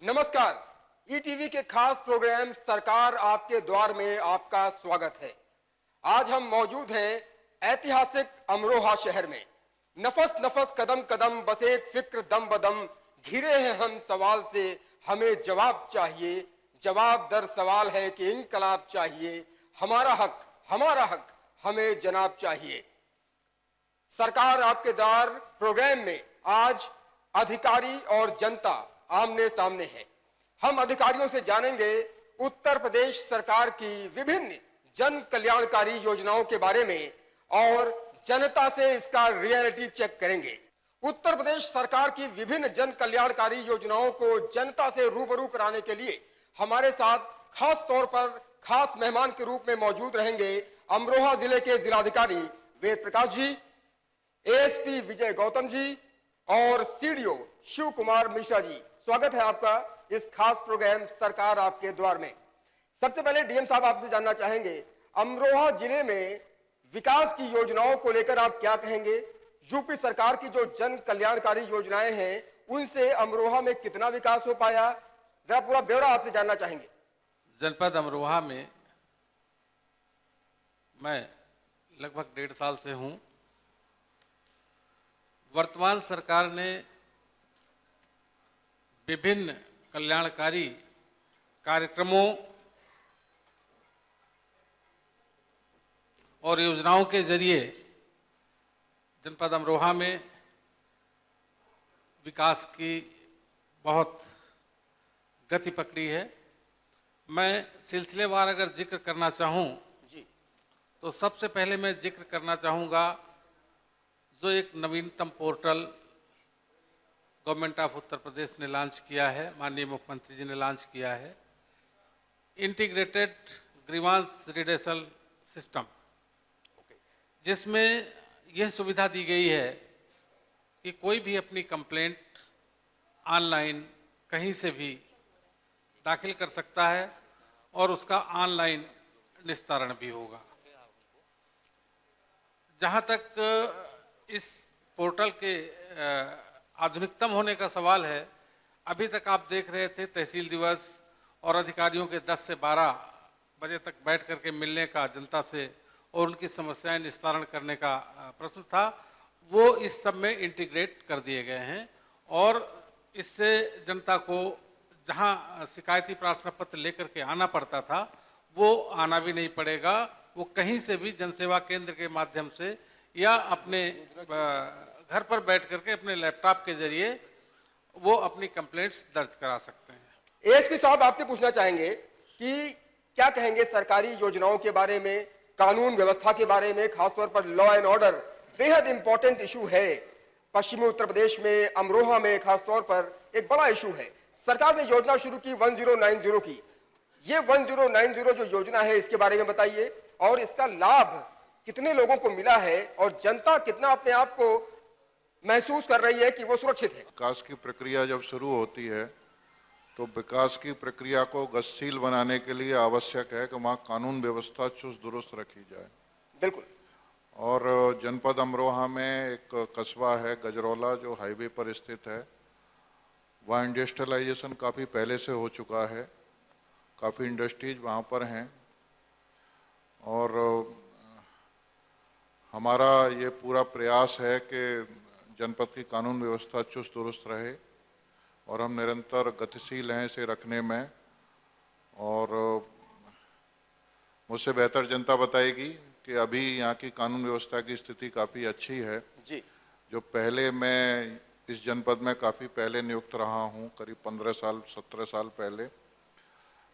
नमस्कार। ईटीवी के खास प्रोग्राम सरकार आपके द्वार में आपका स्वागत है। आज हम मौजूद हैं ऐतिहासिक अमरोहा शहर में। नफस नफस कदम कदम बस एक फिक्र दम बदम, घिरे हैं हम सवाल से, हमें जवाब चाहिए। जवाब दर सवाल है कि इंकलाब चाहिए। हमारा हक हमें जनाब चाहिए। सरकार आपके द्वार प्रोग्राम में आज अधिकारी और जनता आमने सामने है। हम अधिकारियों से जानेंगे उत्तर प्रदेश सरकार की विभिन्न जन कल्याणकारी योजनाओं के बारे में और जनता से इसका रियलिटी चेक करेंगे। उत्तर प्रदेश सरकार की विभिन्न जन कल्याणकारी योजनाओं को जनता से रूबरू कराने के लिए हमारे साथ खास तौर पर खास मेहमान के रूप में मौजूद रहेंगे अमरोहा जिले के जिलाधिकारी वेद प्रकाश जी, एएसपी विजय गौतम जी और सीडीओ शिव कुमार मिश्रा जी। स्वागत है आपका इस खास प्रोग्राम सरकार आपके द्वार में। सबसे पहले डीएम साहब आपसे जानना चाहेंगे, अमरोहा जिले में विकास की योजनाओं को लेकर आप क्या कहेंगे? यूपी सरकार की जो जन कल्याणकारी योजनाएं हैं उनसे अमरोहा में कितना विकास हो पाया, जरा पूरा ब्यौरा आपसे जानना चाहेंगे। जनपद अमरोहा में मैं लगभग 1.5 साल से हूं। वर्तमान सरकार ने विभिन्न कल्याणकारी कार्यक्रमों और योजनाओं के जरिए जनपद अमरोहा में विकास की बहुत गति पकड़ी है। मैं सिलसिलेवार अगर जिक्र करना चाहूं तो सबसे पहले मैं जिक्र करना चाहूँगा जो एक नवीनतम portal government of Uttar Pradesh ने लॉन्च किया है, माननीय मुख्यमंत्री जी ने लॉन्च किया है, इंटीग्रेटेड ग्रीवांस रिडेसल सिस्टम, जिसमें यह सुविधा दी गई है कि कोई भी अपनी कंप्लेंट ऑनलाइन कहीं से भी दाखिल कर सकता है और उसका ऑनलाइन निस्तारण भी होगा। जहाँ तक इस पोर्टल के आधुनिकतम होने का सवाल है, अभी तक आप देख रहे थे तहसील दिवस और अधिकारियों के 10 से 12 बजे तक बैठ करके मिलने का जनता से और उनकी समस्याएं निस्तारण करने का प्रश्न था, वो इस सब में इंटीग्रेट कर दिए गए हैं और इससे जनता को जहां शिकायती प्रार्थना पत्र लेकर के आना पड़ता था वो आना भी नहीं पड़ेगा। वो कहीं से भी जनसेवा केंद्र के माध्यम से या अपने घर पर बैठ करके अपने लैपटॉप के जरिए वो अपनी कंप्लेंट्स दर्ज करा सकते हैं। एएसपी साहब आपसे पूछना चाहेंगे कि क्या कहेंगे सरकारी योजनाओं के बारे में, कानून व्यवस्था के बारे में, खासतौर पर लॉ एंड ऑर्डर बेहद इंपॉर्टेंट इशू है। पश्चिमी उत्तर प्रदेश में अमरोहा में खासतौर पर एक बड़ा इशू है। सरकार ने योजना शुरू की 1090 की। ये 1090 जो योजना है इसके बारे में बताइए और इसका लाभ कितने लोगों को मिला है और जनता कितना अपने आप को महसूस कर रही है कि वो सुरक्षित है। विकास की प्रक्रिया जब शुरू होती है तो विकास की प्रक्रिया को गतिशील बनाने के लिए आवश्यक है कि वहाँ कानून व्यवस्था चुस्त दुरुस्त रखी जाए। बिल्कुल। और जनपद अमरोहा में एक कस्बा है गजरौला जो हाईवे पर स्थित है, वहाँ इंडस्ट्रियलाइजेशन काफ़ी पहले से हो चुका है, काफ़ी इंडस्ट्रीज वहाँ पर हैं और हमारा ये पूरा प्रयास है कि जनपद की कानून व्यवस्था चुस्त दुरुस्त रहे और हम निरंतर गतिशील हैं इसे रखने में। और मुझसे बेहतर जनता बताएगी कि अभी यहाँ की कानून व्यवस्था की स्थिति काफ़ी अच्छी है जी। जो पहले मैं इस जनपद में काफ़ी पहले नियुक्त रहा हूँ, करीब 15 साल 17 साल पहले,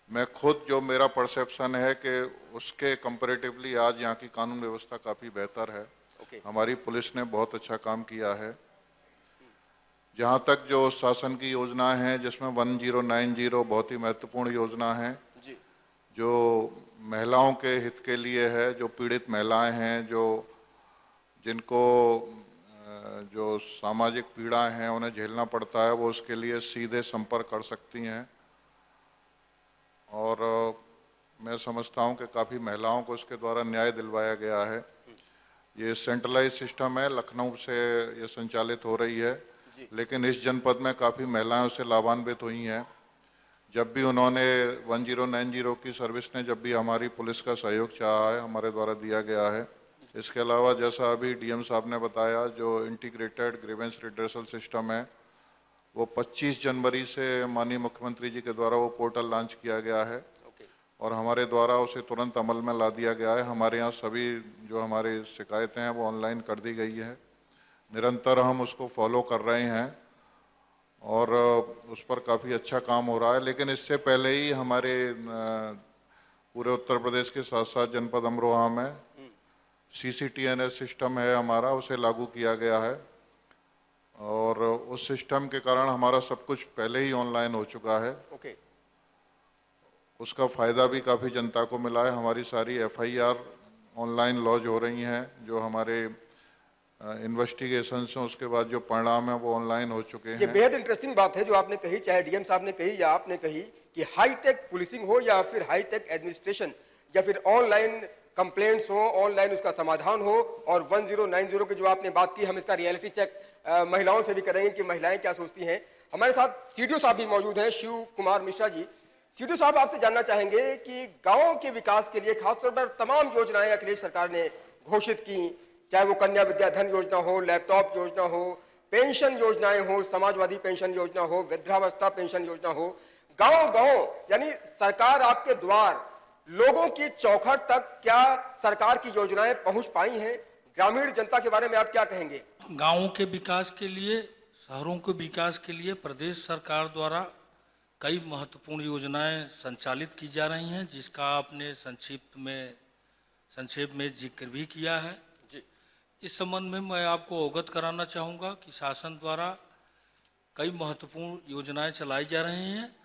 मैं खुद जो मेरा परसेप्शन है कि उसके कंपैरेटिवली आज यहाँ की कानून व्यवस्था काफ़ी बेहतर है। हमारी पुलिस ने बहुत अच्छा काम किया है। जहाँ तक जो शासन की योजना है जिसमें 1090 बहुत ही महत्वपूर्ण योजना है जो महिलाओं के हित के लिए है, जो पीड़ित महिलाएं हैं, जिनको जो सामाजिक पीड़ा हैं उन्हें झेलना पड़ता है, वो उसके लिए सीधे संपर्क कर सकती हैं। और मैं समझता हूँ कि काफ़ी महिलाओं को इसके द्वारा न्याय दिलवाया गया है। ये सेंट्रलाइज सिस्टम है, लखनऊ से ये संचालित हो रही है, लेकिन इस जनपद में काफ़ी महिलाएं उससे लाभान्वित हुई हैं जब भी उन्होंने 1090 की सर्विस ने जब भी हमारी पुलिस का सहयोग चाहा है, हमारे द्वारा दिया गया है। इसके अलावा जैसा अभी डीएम साहब ने बताया, जो इंटीग्रेटेड ग्रीवेंस रिड्रेसल सिस्टम है, वो 25 जनवरी से माननीय मुख्यमंत्री जी के द्वारा वो पोर्टल लॉन्च किया गया है और हमारे द्वारा उसे तुरंत अमल में ला दिया गया है। हमारे यहाँ सभी जो हमारी शिकायतें हैं वो ऑनलाइन कर दी गई है। निरंतर हम उसको फॉलो कर रहे हैं और उस पर काफ़ी अच्छा काम हो रहा है। लेकिन इससे पहले ही हमारे पूरे उत्तर प्रदेश के साथ साथ जनपद अमरोहा में CCTNS सिस्टम है हमारा, उसे लागू किया गया है और उस सिस्टम के कारण हमारा सब कुछ पहले ही ऑनलाइन हो चुका है। उसका फ़ायदा भी काफ़ी जनता को मिला है। हमारी सारी FIR ऑनलाइन लॉन्च हो रही हैं। जो हमारे इन्वेस्टिगेशन हैं उसके बाद जो परिणाम है वो ऑनलाइन हो चुके हैं। ये बेहद इंटरेस्टिंग बात है जो आपने कही, चाहे डीएम साहब ने कही या आपने कही, कि हाईटेक पुलिसिंग हो या फिर हाईटेक एडमिनिस्ट्रेशन या फिर ऑनलाइन कंप्लेंट्स हो, ऑनलाइन उसका समाधान हो। और 1090 की जो आपने बात की, हम इसका रियलिटी चेक महिलाओं से भी करेंगे कि महिलाएं क्या सोचती हैं। हमारे साथ सीडीओ साहब भी मौजूद हैं, शिव कुमार मिश्रा जी। सीडीओ साहब, आपसे जानना चाहेंगे कि गाँव के विकास के लिए खासतौर पर तमाम योजनाएं अखिलेश सरकार ने घोषित की, चाहे वो कन्या विद्याधन योजना हो, लैपटॉप योजना हो, पेंशन योजनाएं हो, समाजवादी पेंशन योजना हो, वृद्धावस्था पेंशन योजना हो, गांव-गांव यानी सरकार आपके द्वार, लोगों की चौखट तक क्या सरकार की योजनाएं पहुंच पाई हैं? ग्रामीण जनता के बारे में आप क्या कहेंगे? गांवों के विकास के लिए, शहरों के विकास के लिए प्रदेश सरकार द्वारा कई महत्वपूर्ण योजनाएं संचालित की जा रही हैं, जिसका आपने संक्षेप में जिक्र भी किया है। इस संबंध में मैं आपको अवगत कराना चाहूँगा कि शासन द्वारा कई महत्वपूर्ण योजनाएं चलाई जा रही हैं।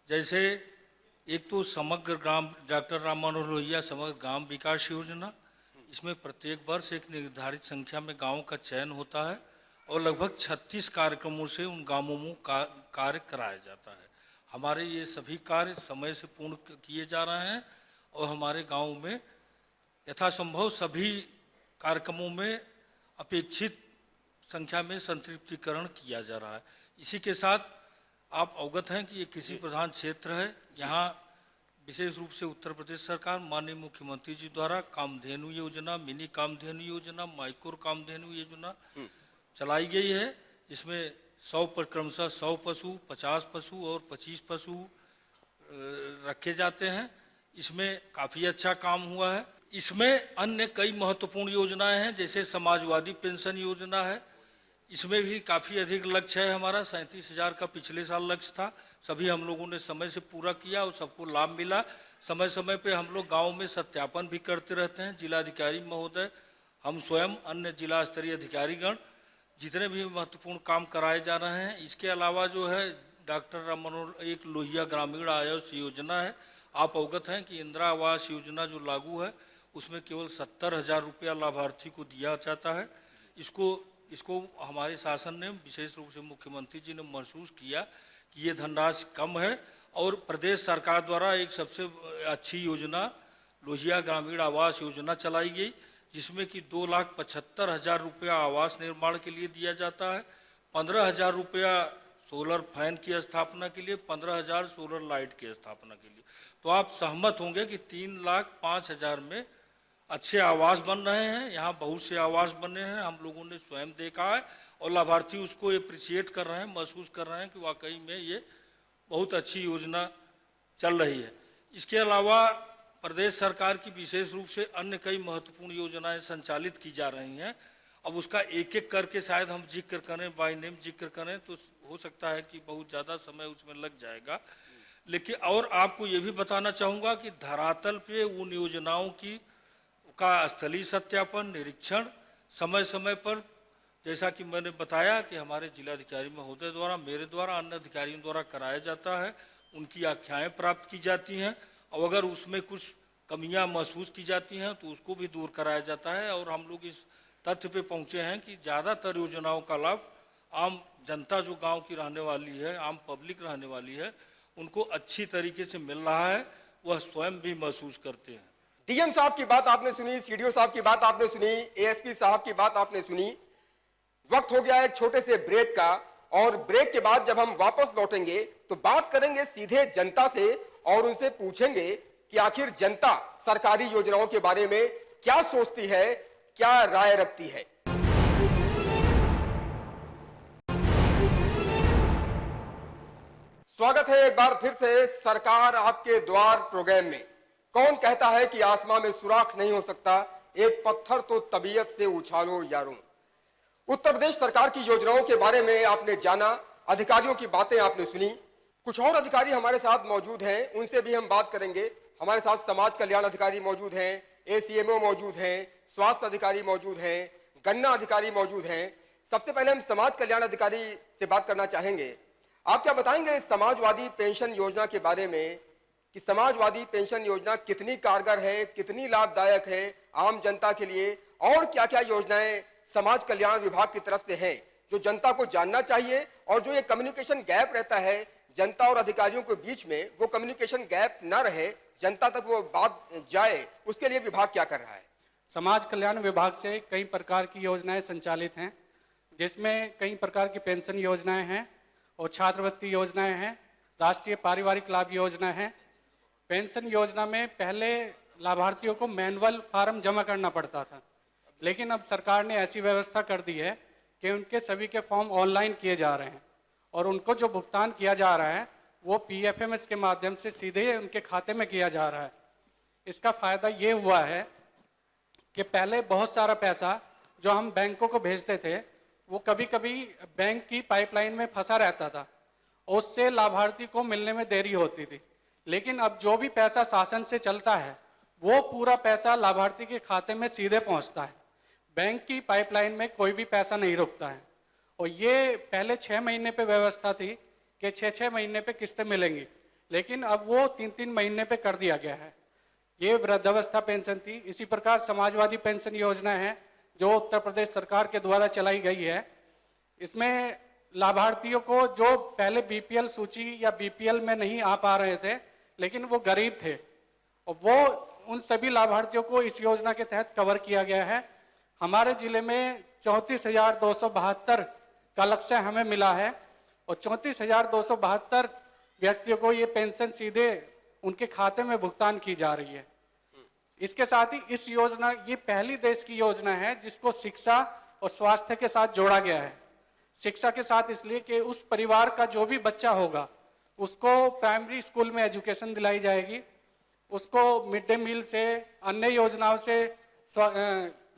जैसे एक तो समग्र ग्राम, डॉक्टर राम मनोहर लोहिया समग्र ग्राम विकास योजना। इसमें प्रत्येक वर्ष एक निर्धारित संख्या में गाँवों का चयन होता है और लगभग 36 कार्यक्रमों से उन गाँवों में कार्य कराया जाता है। हमारे ये सभी कार्य समय से पूर्ण किए जा रहे हैं और हमारे गाँव में यथासंभव सभी कार्यक्रमों में अपेक्षित संख्या में संतृप्तिकरण किया जा रहा है। इसी के साथ आप अवगत हैं कि ये कृषि प्रधान क्षेत्र है। यहाँ विशेष रूप से उत्तर प्रदेश सरकार माननीय मुख्यमंत्री जी द्वारा कामधेनु योजना, मिनी कामधेनु योजना, माइक्रो कामधेनु योजना चलाई गई है, जिसमें 100 पर क्रमशः 100 पशु, 50 पशु और 25 पशु रखे जाते हैं। इसमें काफ़ी अच्छा काम हुआ है। इसमें अन्य कई महत्वपूर्ण योजनाएं हैं, जैसे समाजवादी पेंशन योजना है। इसमें भी काफ़ी अधिक लक्ष्य है हमारा, 37,000 का पिछले साल लक्ष्य था। सभी हम लोगों ने समय से पूरा किया और सबको लाभ मिला। समय समय पे हम लोग गांव में सत्यापन भी करते रहते हैं। जिलाधिकारी महोदय, हम स्वयं, अन्य जिला स्तरीय अधिकारीगण, जितने भी महत्वपूर्ण काम कराए जा रहे हैं। इसके अलावा जो है डॉक्टर राम मनोहर एक लोहिया ग्रामीण आवास योजना है। आप अवगत हैं कि इंदिरा आवास योजना जो लागू है उसमें केवल 70,000 रुपया लाभार्थी को दिया जाता है। इसको हमारे शासन ने, विशेष रूप से मुख्यमंत्री जी ने महसूस किया कि ये धनराशि कम है और प्रदेश सरकार द्वारा एक सबसे अच्छी योजना लोहिया ग्रामीण आवास योजना चलाई गई, जिसमें कि 2,75,000 रुपया आवास निर्माण के लिए दिया जाता है, 15,000 रुपया सोलर फैन की स्थापना के लिए, 15,000 सोलर लाइट की स्थापना के लिए। तो आप सहमत होंगे कि 3,05,000 में अच्छे आवास बन रहे हैं। यहाँ बहुत से आवास बने हैं, हम लोगों ने स्वयं देखा है और लाभार्थी उसको अप्रिशिएट कर रहे हैं, महसूस कर रहे हैं कि वाकई में ये बहुत अच्छी योजना चल रही है। इसके अलावा प्रदेश सरकार की विशेष रूप से अन्य कई महत्वपूर्ण योजनाएं संचालित की जा रही हैं। अब उसका एक एक करके शायद हम जिक्र करें, बाय नेम जिक्र करें तो हो सकता है कि बहुत ज़्यादा समय उसमें लग जाएगा। लेकिन और आपको ये भी बताना चाहूँगा कि धरातल पे उन योजनाओं का स्थलीय सत्यापन, निरीक्षण समय समय पर, जैसा कि मैंने बताया कि हमारे जिलाधिकारी महोदय द्वारा, मेरे द्वारा, अन्य अधिकारियों द्वारा कराया जाता है। उनकी आख्याएँ प्राप्त की जाती हैं और अगर उसमें कुछ कमियां महसूस की जाती हैं तो उसको भी दूर कराया जाता है। और हम लोग इस तथ्य पे पहुंचे हैं कि ज़्यादातर योजनाओं का लाभ आम जनता जो गांव की रहने वाली है, आम पब्लिक रहने वाली है, उनको अच्छी तरीके से मिल रहा है, वह स्वयं भी महसूस करते हैं। डीएम साहब की बात आपने सुनी, सीडीओ साहब की बात आपने सुनी, एएसपी साहब की बात आपने सुनी। वक्त हो गया एक छोटे से ब्रेक का। और ब्रेक के बाद जब हम वापस लौटेंगे तो बात करेंगे सीधे जनता से और उनसे पूछेंगे कि आखिर जनता सरकारी योजनाओं के बारे में क्या सोचती है, क्या राय रखती है। स्वागत है एक बार फिर से सरकार आपके द्वार प्रोग्राम में। कौन कहता है कि आसमां में सुराख नहीं हो सकता, एक पत्थर तो तबीयत से उछालो यारों। उत्तर प्रदेश सरकार की योजनाओं के बारे में आपने जाना, अधिकारियों की बातें आपने सुनी। कुछ और अधिकारी हमारे साथ मौजूद हैं, उनसे भी हम बात करेंगे। हमारे साथ समाज कल्याण अधिकारी मौजूद हैं, एसीएमओ मौजूद हैं, स्वास्थ्य अधिकारी मौजूद हैं, गन्ना अधिकारी मौजूद हैं। सबसे पहले हम समाज कल्याण अधिकारी से बात करना चाहेंगे। आप क्या बताएंगे समाजवादी पेंशन योजना के बारे में कि समाजवादी पेंशन योजना कितनी कारगर है, कितनी लाभदायक है आम जनता के लिए, और क्या क्या योजनाएं समाज कल्याण विभाग की तरफ से हैं जो जनता को जानना चाहिए, और जो ये कम्युनिकेशन गैप रहता है जनता और अधिकारियों के बीच में, वो कम्युनिकेशन गैप न रहे, जनता तक वो बात जाए, उसके लिए विभाग क्या कर रहा है। समाज कल्याण विभाग से कई प्रकार की योजनाएं संचालित हैं, जिसमें कई प्रकार की पेंशन योजनाएं हैं और छात्रवृत्ति योजनाएं हैं, राष्ट्रीय पारिवारिक लाभ योजना है। पेंशन योजना में पहले लाभार्थियों को मैनुअल फॉर्म जमा करना पड़ता था, लेकिन अब सरकार ने ऐसी व्यवस्था कर दी है कि उनके सभी के फॉर्म ऑनलाइन किए जा रहे हैं और उनको जो भुगतान किया जा रहा है वो पीएफएमएस के माध्यम से सीधे उनके खाते में किया जा रहा है। इसका फायदा ये हुआ है कि पहले बहुत सारा पैसा जो हम बैंकों को भेजते थे वो कभी कभी बैंक की पाइपलाइन में फंसा रहता था, उससे लाभार्थी को मिलने में देरी होती थी। लेकिन अब जो भी पैसा शासन से चलता है वो पूरा पैसा लाभार्थी के खाते में सीधे पहुंचता है, बैंक की पाइपलाइन में कोई भी पैसा नहीं रुकता है। और ये पहले 6 महीने पे व्यवस्था थी कि 6-6 महीने पे किस्तें मिलेंगी, लेकिन अब वो 3-3 महीने पे कर दिया गया है। ये वृद्धावस्था पेंशन थी। इसी प्रकार समाजवादी पेंशन योजना है जो उत्तर प्रदेश सरकार के द्वारा चलाई गई है। इसमें लाभार्थियों को जो पहले बीपीएल सूची या बीपीएल में नहीं आ पा रहे थे लेकिन वो गरीब थे, और वो उन सभी लाभार्थियों को इस योजना के तहत कवर किया गया है। हमारे जिले में 34,272 का लक्ष्य हमें मिला है और 34,272 व्यक्तियों को ये पेंशन सीधे उनके खाते में भुगतान की जा रही है। इसके साथ ही इस योजना, ये पहली देश की योजना है जिसको शिक्षा और स्वास्थ्य के साथ जोड़ा गया है। शिक्षा के साथ इसलिए कि उस परिवार का जो भी बच्चा होगा उसको प्राइमरी स्कूल में एजुकेशन दिलाई जाएगी, उसको मिड डे मील से, अन्य योजनाओं से,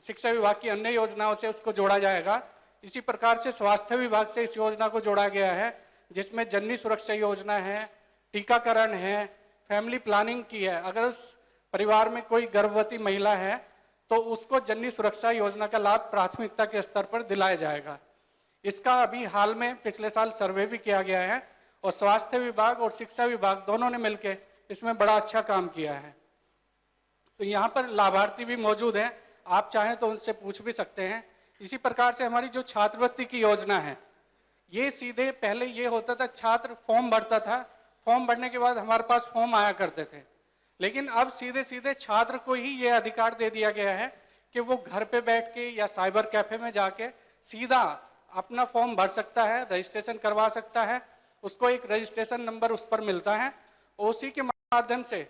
शिक्षा विभाग की अन्य योजनाओं से उसको जोड़ा जाएगा। इसी प्रकार से स्वास्थ्य विभाग से इस योजना को जोड़ा गया है, जिसमें जननी सुरक्षा योजना है, टीकाकरण है, फैमिली प्लानिंग की है। अगर उस परिवार में कोई गर्भवती महिला है तो उसको जननी सुरक्षा योजना का लाभ प्राथमिकता के स्तर पर दिलाया जाएगा। इसका अभी हाल में पिछले साल सर्वे भी किया गया है और स्वास्थ्य विभाग और शिक्षा विभाग दोनों ने मिलकर इसमें बड़ा अच्छा काम किया है। तो यहाँ पर लाभार्थी भी मौजूद हैं, आप चाहें तो उनसे पूछ भी सकते हैं। इसी प्रकार से हमारी जो छात्रवृत्ति की योजना है, ये सीधे पहले ये होता था, छात्र फॉर्म भरता था, फॉर्म भरने के बाद हमारे पास फॉर्म आया करते थे, लेकिन अब सीधे सीधे छात्र को ही ये अधिकार दे दिया गया है कि वो घर पे बैठ के या साइबर कैफे में जाके सीधा अपना फॉर्म भर सकता है, रजिस्ट्रेशन करवा सकता है। उसको एक रजिस्ट्रेशन नंबर उस पर मिलता है, उसी के माध्यम से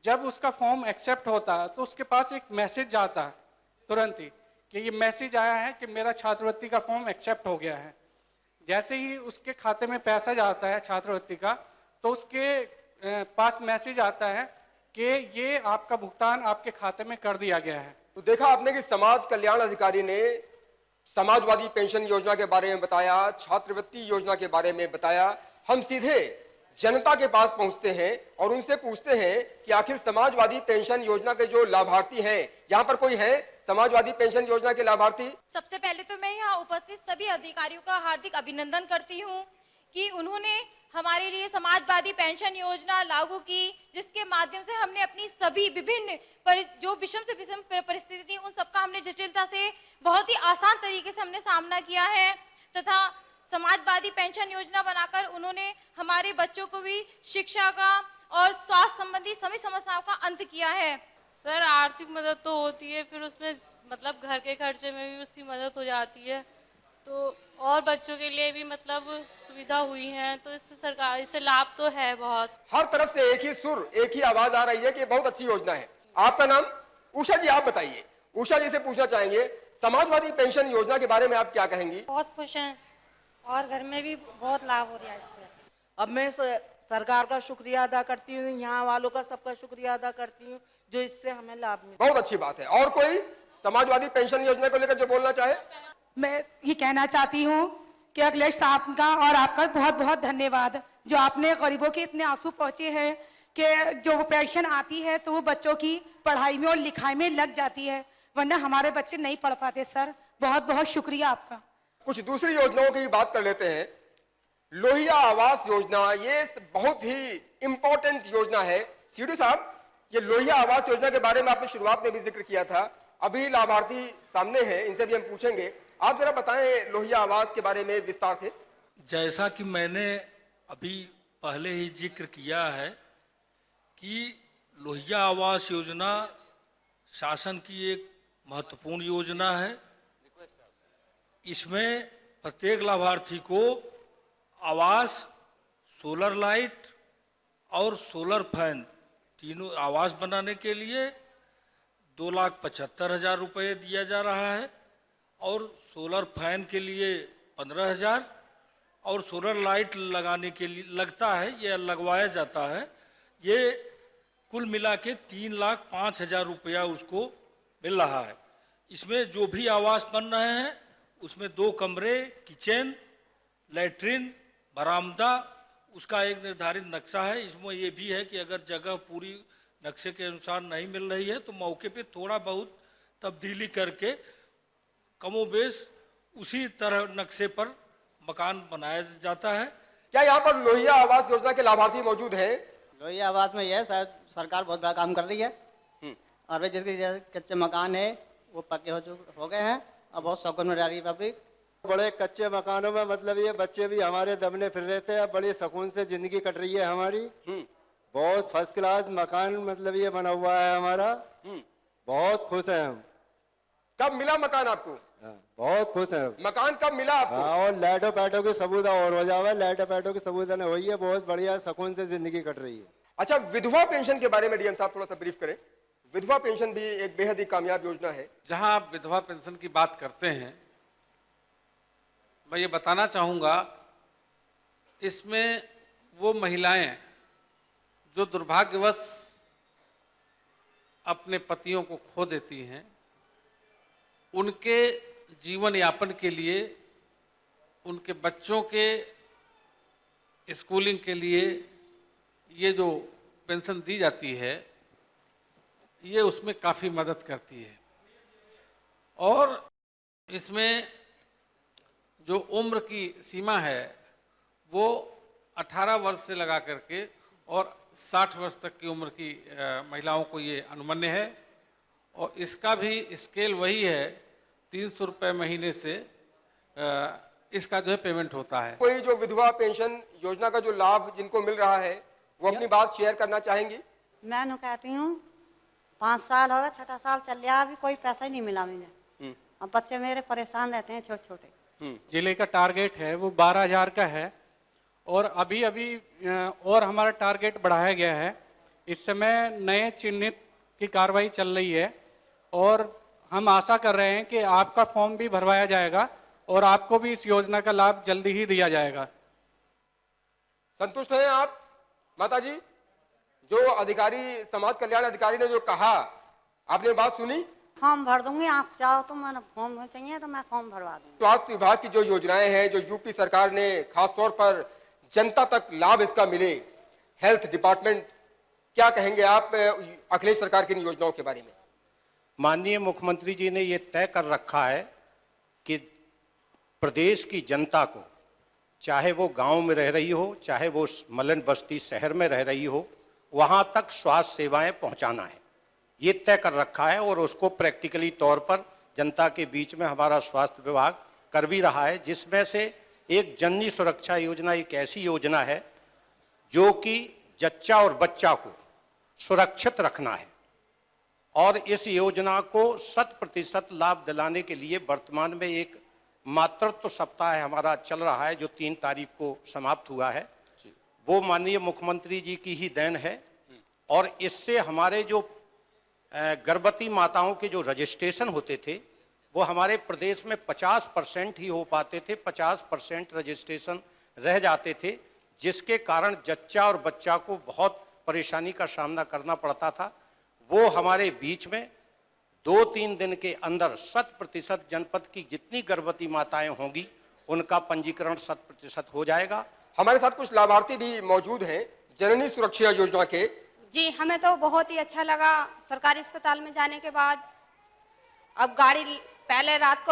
जब उसका फॉर्म एक्सेप्ट होता है तो उसके पास एक मैसेज जाता है तुरंत ही कि ये मैसेज आया है कि मेरा छात्रवृत्ति का फॉर्म एक्सेप्ट हो गया है। जैसे ही उसके खाते में पैसा जाता है छात्रवृत्ति का, तो उसके पास मैसेज आता है कि ये आपका भुगतान आपके खाते में कर दिया गया है। तो देखा आपने कि समाज कल्याण अधिकारी ने समाजवादी पेंशन योजना के बारे में बताया, छात्रवृत्ति योजना के बारे में बताया। हम सीधे जनता के पास पहुंचते हैं और उनसे पूछते हैं कि आखिर समाजवादी पेंशन योजना के जो लाभार्थी हैं, यहाँ पर कोई है समाजवादी पेंशन योजना के लाभार्थी? सबसे पहले तो मैं यहाँ उपस्थित सभी अधिकारियों का हार्दिक अभिनंदन करती हूँ कि उन्होंने हमारे लिए समाजवादी पेंशन योजना लागू की, जिसके माध्यम से हमने अपनी सभी विभिन्न जो विषम से विषम परिस्थिति थी उन सबका हमने जटिलता से बहुत ही आसान तरीके से हमने सामना किया है, तथा समाजवादी पेंशन योजना बनाकर उन्होंने हमारे बच्चों को भी शिक्षा का और स्वास्थ्य संबंधी सभी समस्याओं का अंत किया है। सर, आर्थिक मदद तो होती है, फिर उसमें मतलब घर के खर्चे में भी उसकी मदद हो जाती है। तो और बच्चों के लिए भी मतलब सुविधा हुई है, तो इससे सरकार इससे लाभ तो है बहुत। हर तरफ से एक ही सुर, एक ही आवाज आ रही है कि बहुत अच्छी योजना है। आपका नाम? उषा जी, आप बताइए। उषा जी से पूछना चाहेंगे, समाजवादी पेंशन योजना के बारे में आप क्या कहेंगी? बहुत खुश हैं और घर में भी बहुत लाभ हो रहा है इससे। अब मैं सरकार का शुक्रिया अदा करती हूँ, यहाँ वालों का सबका शुक्रिया अदा करती हूँ जो इससे हमें लाभ मिला। बहुत अच्छी बात है। और कोई समाजवादी पेंशन योजना को लेकर जो बोलना चाहे? मैं ये कहना चाहती हूँ कि अखिलेश साहब का और आपका बहुत बहुत धन्यवाद, जो आपने गरीबों के इतने आंसू पहुँचे हैं कि जो पेंशन आती है तो वो बच्चों की पढ़ाई में और लिखाई में लग जाती है, वरना हमारे बच्चे नहीं पढ़ पाते। सर बहुत बहुत शुक्रिया आपका। कुछ दूसरी योजनाओं की बात कर लेते हैं। लोहिया आवास योजना, ये बहुत ही इंपॉर्टेंट योजना है। सीडू साहब, ये लोहिया आवास योजना के बारे में आपने शुरुआत में भी जिक्र किया था, अभी लाभार्थी सामने हैं, इनसे भी हम पूछेंगे। आप जरा बताएं लोहिया आवास के बारे में विस्तार से। जैसा कि मैंने अभी पहले ही जिक्र किया है कि लोहिया आवास योजना शासन की एक महत्वपूर्ण योजना है। इसमें प्रत्येक लाभार्थी को आवास, सोलर लाइट और सोलर फैन तीनों आवास बनाने के लिए 2,75,000 रुपये दिया जा रहा है और सोलर फैन के लिए 15,000 और सोलर लाइट लगाने के लिए लगता है, यह लगवाया जाता है, ये कुल मिला के 3,05,000 रुपया उसको मिल रहा है। इसमें जो भी आवास बन रहे हैं उसमें 2 कमरे, किचन, लैट्रिन, बरामदा, उसका एक निर्धारित नक्शा है। इसमें ये भी है कि अगर जगह पूरी नक्शे के अनुसार नहीं मिल रही है तो मौके पे थोड़ा बहुत तब्दीली करके कमोबेश उसी तरह नक्शे पर मकान बनाया जाता है। क्या यहाँ पर लोहिया आवास योजना के लाभार्थी मौजूद हैं? लोहिया आवास में यह शायद सरकार बहुत बड़ा काम कर रही है और वे जिसके कच्चे मकान है वो पक्के हो गए हैं और बहुत शौकन में रह रही है पब्लिक। बड़े कच्चे मकानों में मतलब ये बच्चे भी हमारे दबने फिर रहे थे, अब बड़ी सुकून से जिंदगी कट रही है हमारी। बहुत फर्स्ट क्लास मकान मतलब ये बना हुआ है हमारा, बहुत खुश हैं हम। कब मिला मकान आपको? बहुत खुश हैं। मकान कब मिला आपको? और लाइटों पैटों की सुविधा और हो जावे, लाइटों पैटों की सुविधा नहीं हुई है, बहुत बढ़िया सुकून से जिंदगी कट रही है। अच्छा, विधवा पेंशन के बारे में डीएम साहब थोड़ा सा ब्रीफ करें। विधवा पेंशन भी एक बेहद ही कामयाब योजना है। जहां आप विधवा पेंशन की बात करते हैं, मैं ये बताना चाहूँगा, इसमें वो महिलाएं जो दुर्भाग्यवश अपने पतियों को खो देती हैं, उनके जीवन यापन के लिए, उनके बच्चों के स्कूलिंग के लिए ये जो पेंशन दी जाती है, ये उसमें काफ़ी मदद करती है। और इसमें जो उम्र की सीमा है वो 18 वर्ष से लगा करके और 60 वर्ष तक की उम्र की महिलाओं को ये अनुमन्य है। और इसका भी स्केल वही है, 300 रुपये महीने से इसका जो है पेमेंट होता है। कोई जो विधवा पेंशन योजना का जो लाभ जिनको मिल रहा है वो अपनी बात शेयर करना चाहेंगी? मैं नु कहती हूँ 5 साल हो गए, 6 साल चल गया, अभी कोई पैसा ही नहीं मिला मुझे। अब बच्चे मेरे परेशान रहते हैं छोटे छोटे। जिले का टारगेट है वो 12,000 का है और अभी और हमारा टारगेट बढ़ाया गया है। इस समय नए चिन्हित की कार्रवाई चल रही है और हम आशा कर रहे हैं कि आपका फॉर्म भी भरवाया जाएगा और आपको भी इस योजना का लाभ जल्दी ही दिया जाएगा। संतुष्ट हैं आप माता जी? जो अधिकारी, समाज कल्याण अधिकारी ने जो कहा, आपने बात सुनी? फॉर्म भर दूंगी, आप चाहो तो मैंने फॉर्म चाहिए तो मैं फॉर्म भरवा दूंगी। स्वास्थ्य विभाग की जो योजनाएं हैं, जो यूपी सरकार ने खासतौर पर जनता तक लाभ इसका मिले, हेल्थ डिपार्टमेंट, क्या कहेंगे आप अखिलेश सरकार की इन योजनाओं के बारे में? माननीय मुख्यमंत्री जी ने ये तय कर रखा है कि प्रदेश की जनता को, चाहे वो गांव में रह रही हो, चाहे वो मलन बस्ती शहर में रह रही हो, वहां तक स्वास्थ्य सेवाएं पहुंचाना है, ये तय कर रखा है। और उसको प्रैक्टिकली तौर पर जनता के बीच में हमारा स्वास्थ्य विभाग कर भी रहा है, जिसमें से एक जननी सुरक्षा योजना एक ऐसी योजना है जो कि जच्चा और बच्चा को सुरक्षित रखना है। और इस योजना को 100% लाभ दिलाने के लिए वर्तमान में एक मातृत्व सप्ताह हमारा चल रहा है, जो 3 तारीख को समाप्त हुआ है, वो माननीय मुख्यमंत्री जी की ही देन है। और इससे हमारे जो गर्भवती माताओं के जो रजिस्ट्रेशन होते थे वो हमारे प्रदेश में 50% ही हो पाते थे, 50% रजिस्ट्रेशन रह जाते थे, जिसके कारण जच्चा और बच्चा को बहुत परेशानी का सामना करना पड़ता था। वो हमारे बीच में 2-3 दिन के अंदर 100% जनपद की जितनी गर्भवती माताएं होंगी उनका पंजीकरण 100% हो जाएगा। हमारे साथ कुछ लाभार्थी भी मौजूद हैं जननी सुरक्षा योजना के। जी, हमें तो बहुत ही अच्छा लगा सरकारी अस्पताल में जाने के बाद। अब गाड़ी पहले रात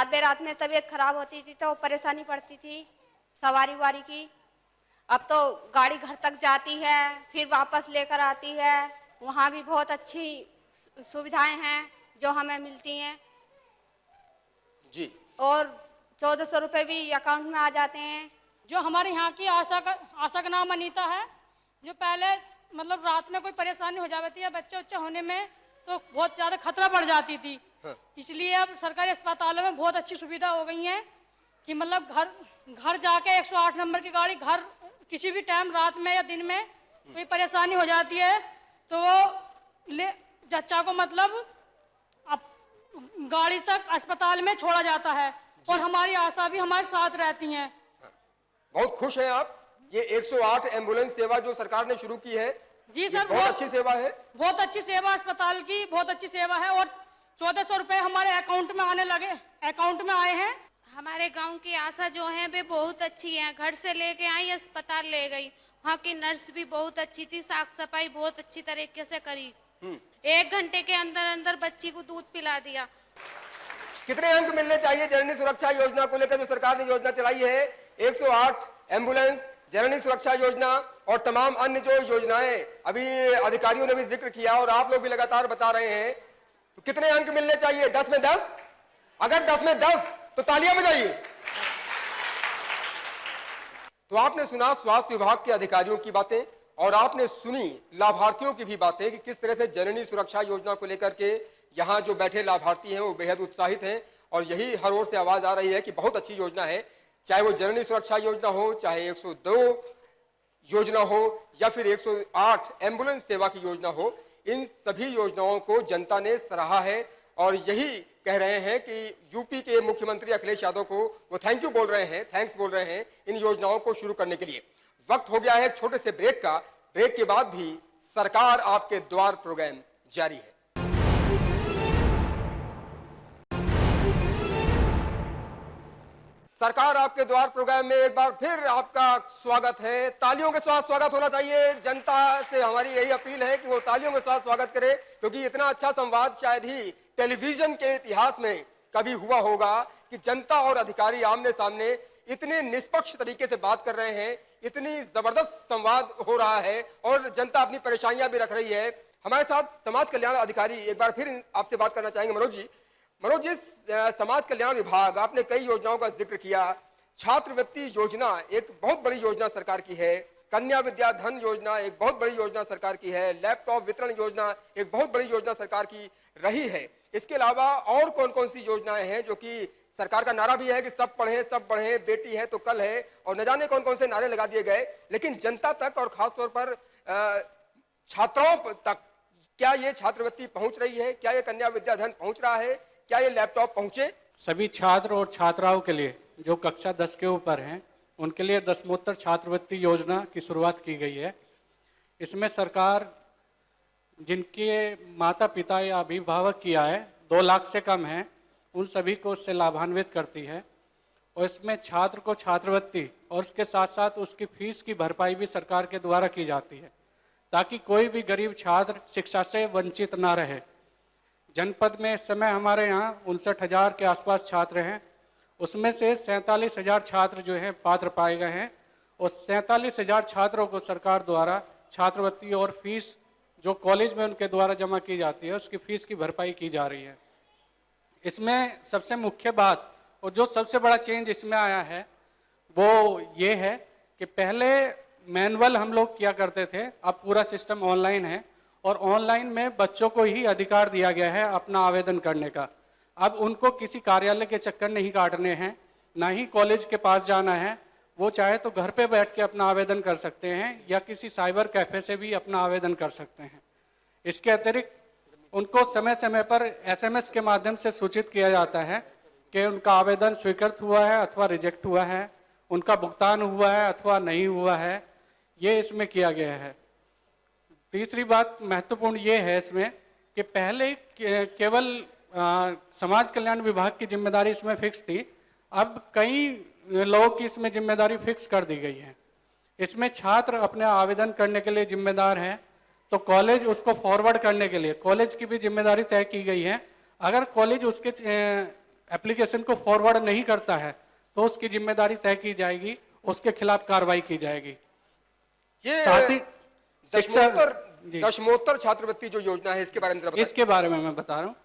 बेरात में तबीयत खराब होती थी तो परेशानी पड़ती थी सवारी वारी की। अब तो गाड़ी घर तक जाती है, फिर वापस लेकर आती है। वहाँ भी बहुत अच्छी सुविधाएं हैं जो हमें मिलती हैं जी। और 1400 रुपये भी अकाउंट में आ जाते हैं। जो हमारे यहाँ की आशा का नाम अनीता है, जो पहले मतलब रात में कोई परेशानी हो जाती है बच्चे होने में तो बहुत ज़्यादा खतरा बढ़ जाती थी। इसलिए अब सरकारी अस्पतालों में बहुत अच्छी सुविधा हो गई है कि मतलब घर जाके 108 नंबर की गाड़ी घर किसी भी टाइम रात में या दिन में कोई परेशानी हो जाती है तो वो जच्चा को मतलब अब गाड़ी तक अस्पताल में छोड़ा जाता है और हमारी आशा भी हमारे साथ रहती हैं। बहुत खुश हैं आप? ये 108 एम्बुलेंस सेवा जो सरकार ने शुरू की है, जी सर, बहुत अच्छी सेवा है। बहुत अच्छी सेवा अस्पताल की, बहुत अच्छी सेवा है। और 1400 रुपए हमारे अकाउंट में आए हैं। हमारे गांव की आशा जो है वे बहुत अच्छी है। घर से लेके आई अस्पताल ले गई, वहाँ की नर्स भी बहुत अच्छी थी, साफ सफाई बहुत अच्छी तरीके से करी। 1 घंटे के अंदर अंदर बच्ची को दूध पिला दिया। कितने अंक मिलने चाहिए जननी सुरक्षा योजना को लेकर जो सरकार ने योजना चलाई है? 108 एम्बुलेंस, जननी सुरक्षा योजना और तमाम अन्य जो योजनाएं अभी अधिकारियों ने भी जिक्र किया और आप लोग भी लगातार बता रहे हैं, तो कितने अंक मिलने चाहिए? 10 में 10? अगर 10 में 10 तो तालियां बजाइए। तो आपने सुना स्वास्थ्य विभाग के अधिकारियों की बातें और आपने सुनी लाभार्थियों की भी बातें कि किस तरह से जननी सुरक्षा योजना को लेकर के यहाँ जो बैठे लाभार्थी हैं वो बेहद उत्साहित हैं और यही हर ओर से आवाज आ रही है कि बहुत अच्छी योजना है। चाहे वो जननी सुरक्षा योजना हो, चाहे 102 योजना हो या फिर 108 एम्बुलेंस सेवा की योजना हो, इन सभी योजनाओं को जनता ने सराहा है और यही कह रहे हैं कि यूपी के मुख्यमंत्री अखिलेश यादव को वो थैंक्स बोल रहे हैं इन योजनाओं को शुरू करने के लिए। वक्त हो गया है एक छोटे से ब्रेक का। ब्रेक के बाद भी सरकार आपके द्वार प्रोग्राम जारी है। सरकार आपके द्वार प्रोग्राम में एक बार फिर आपका स्वागत है। तालियों के साथ स्वागत होना चाहिए। जनता से हमारी यही अपील है कि वो तालियों के साथ स्वागत करे, क्योंकि इतना अच्छा संवाद शायद ही टेलीविजन के इतिहास में कभी हुआ होगा कि जनता और अधिकारी आमने सामने इतने निष्पक्ष तरीके से बात कर रहे हैं, इतनी जबरदस्त संवाद हो रहा है और जनता अपनी परेशानियां भी रख रही है। हमारे साथ समाज कल्याण अधिकारी एक बार फिर आपसे बात करना चाहेंगे मनोज जी। मनोज जी, समाज कल्याण विभाग, आपने कई योजनाओं का जिक्र किया। छात्रवृत्ति योजना एक बहुत बड़ी योजना सरकार की है, कन्या विद्या धन योजना एक बहुत बड़ी योजना सरकार की है, लैपटॉप वितरण योजना एक बहुत बड़ी योजना सरकार की रही है। इसके अलावा और कौन कौन सी योजनाएं हैं जो कि सरकार का नारा भी है कि सब पढ़ें, बेटी है तो कल है, और न जाने कौन कौन से नारे लगा दिए गए, लेकिन जनता तक और खासतौर पर छात्राओं तक क्या ये छात्रवृत्ति पहुंच रही है? क्या ये कन्या विद्या धन पहुंच रहा है? क्या ये लैपटॉप पहुंचे? सभी छात्र और छात्राओं के लिए जो कक्षा 10 के ऊपर हैं उनके लिए दसमोत्तर छात्रवृत्ति योजना की शुरुआत की गई है। इसमें सरकार जिनके माता पिता या अभिभावक की आय 2 लाख से कम है उन सभी को उससे लाभान्वित करती है और इसमें छात्र को छात्रवृत्ति और उसके साथ साथ उसकी फीस की भरपाई भी सरकार के द्वारा की जाती है ताकि कोई भी गरीब छात्र शिक्षा से वंचित ना रहे। जनपद में इस समय हमारे यहाँ 59,000 के आसपास छात्र हैं, उसमें से 47,000 छात्र जो हैं पात्र पाए गए हैं और 47,000 छात्रों को सरकार द्वारा छात्रवृत्ति और फीस जो कॉलेज में उनके द्वारा जमा की जाती है उसकी फीस की भरपाई की जा रही है। इसमें सबसे मुख्य बात और जो सबसे बड़ा चेंज इसमें आया है वो ये है कि पहले मैनुअल हम लोग किया करते थे, अब पूरा सिस्टम ऑनलाइन है और ऑनलाइन में बच्चों को ही अधिकार दिया गया है अपना आवेदन करने का। अब उनको किसी कार्यालय के चक्कर नहीं काटने हैं, ना ही कॉलेज के पास जाना है। वो चाहे तो घर पे बैठ के अपना आवेदन कर सकते हैं या किसी साइबर कैफे से भी अपना आवेदन कर सकते हैं। इसके अतिरिक्त उनको समय समय पर SMS के माध्यम से सूचित किया जाता है कि उनका आवेदन स्वीकृत हुआ है अथवा रिजेक्ट हुआ है, उनका भुगतान हुआ है अथवा नहीं हुआ है, ये इसमें किया गया है। तीसरी बात महत्वपूर्ण ये है इसमें कि पहले केवल समाज कल्याण विभाग की जिम्मेदारी इसमें फिक्स थी, अब कई लोगों की इसमें जिम्मेदारी फिक्स कर दी गई है। इसमें छात्र अपने आवेदन करने के लिए जिम्मेदार हैं, तो कॉलेज उसको फॉरवर्ड करने के लिए कॉलेज की भी जिम्मेदारी तय की गई है। अगर कॉलेज उसके एप्लीकेशन को फॉरवर्ड नहीं करता है तो उसकी जिम्मेदारी तय की जाएगी, उसके खिलाफ कार्रवाई की जाएगी। ये साथ ही दशमोत्तर छात्रवृत्ति जो योजना है इसके बारे में जरा बताइए। इसके बारे में मैं बता रहा हूँ।